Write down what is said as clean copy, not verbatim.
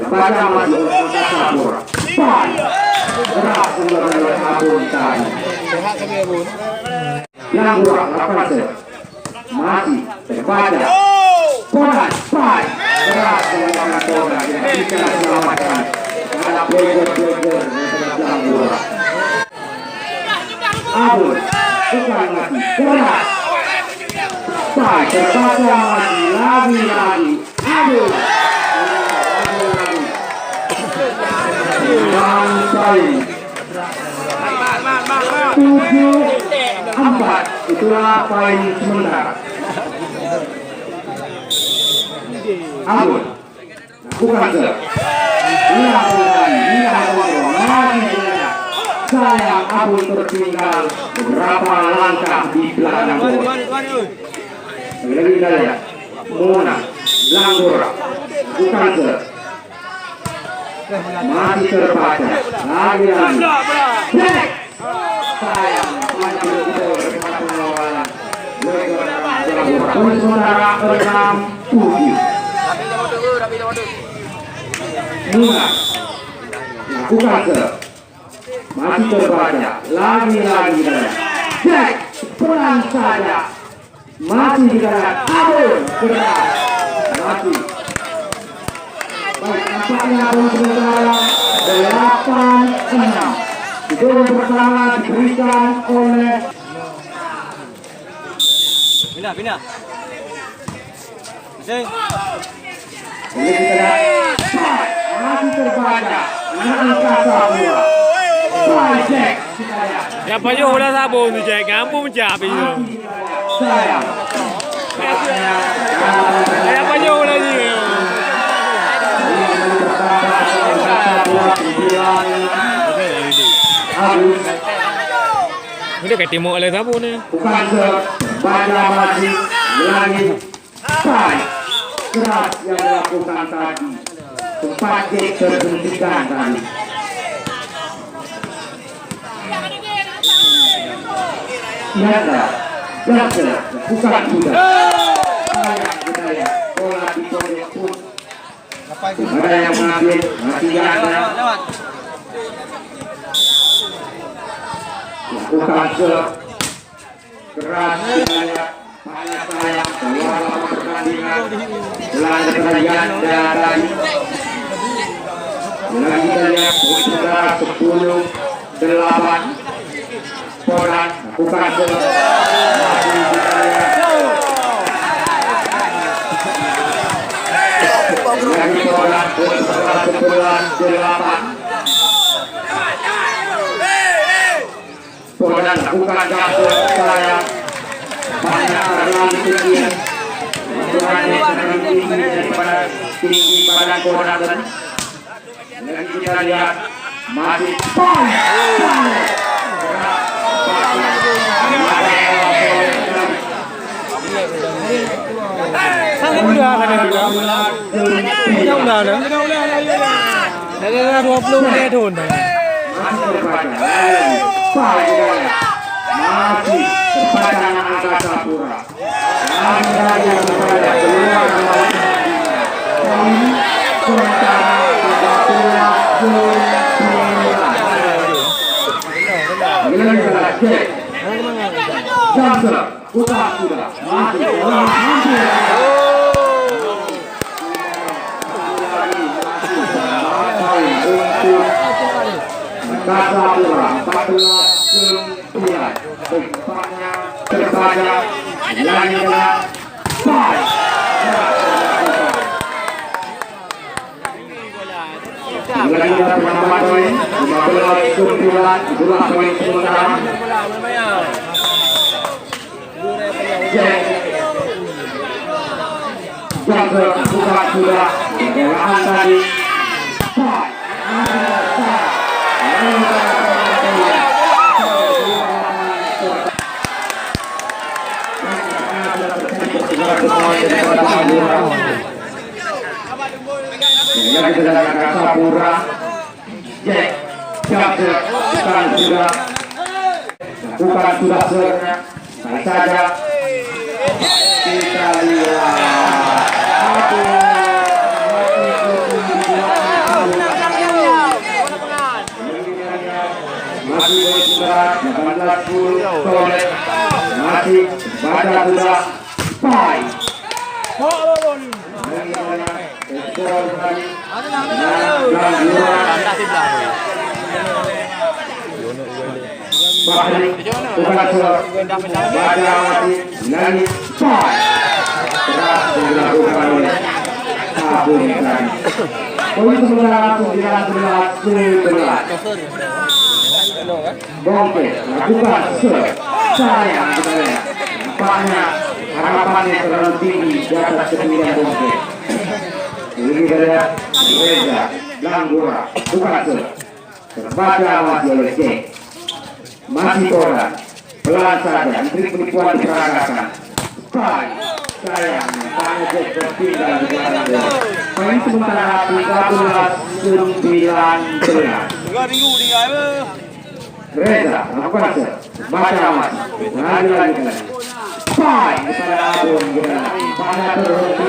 terbaca masih oleh Angkasa Pura. Keras kembali oleh Abun tadi. Yang kurang 8 set. Masih terbaca. Konan, fight. Keras kembali Konan yang bisa diselamatkan. Ada pleger-pleger yang kurang. Abun, bukan lagi. Keras. Fight, terbaca lagi. Abun. Sampai 7-4, itulah poin sementara. Abun bukan ser sayang Abun tertinggal beberapa langkah di belakang gol. Lagi kita Mona Langgora bukan ser masih terbaca lagi sayang masih berpengaruh sementara 6-7 Muna lakukan ser masih terbaca lagi Jack pelan saja masih dikatakan Abun keras masih baik nampaknya Abun sementara 8-6 itu yang pertama diberikan oleh Bina masih terbaca Angkasa Pura. Siapa juga udah sabun tuh Jack, ngampung mencapai itu. Siapa juga udah sih. Udah kayak timur oleh sabun nih. Bukan terbaca masih lagi fight keras yang dilakukan tadi. Sempat terhentikan tadi. Lihatlah, bukan sudah. Sayang budaya, bola dicolek pun. Ada yang mengambil, masih ada. Lakukan keras budaya, banyak sayang, keluar lawan pertandingan. Belanda kerajaan dari. Lagi kita lihat, saudara 10-8. Polan bukan lagi Polan 11-8 Polan bukan jatuh sayang banyak terlalu tinggi daripada tinggi badan Polan lagi kita lihat masih Sang udah kadang-kadang. Udah. Ada 20 menit tuh. Masih terbaca Angkasa Pura. Lagi kepada keluar sementara 32 Johnson, bukan sudah masih Angkasa Pura 14-9 tempatnya terbaca lagi dengan fight lagi dalam penambahan poin 15-9 itulah poin sementara. Johnson bukan sudah kewalahan tadi yang kita Angkasa Pura Jack Johnson bukan sudah sernya saja kita lihat Soleh masih baca sudah Pai. Bahri bukan baca masih nyanyi Pai. Keras dilakukan oleh Abu Ibrahim. Poin sementara langsung dilakukan 11. Bongke lakukan sayang sebenarnya banyak harapannya terlalu tinggi di atas ketinggian Bongke. Ini dari Reza Langgura bukan terbaca masih oleh C. Masih Tora pelan saja trik penipuan diperagakan. Sayang banyak tertinggal di belakang bola. Poin sementara 13-19. Reza lakukan baca masih lagi Pai kepada Agung banyak terhenti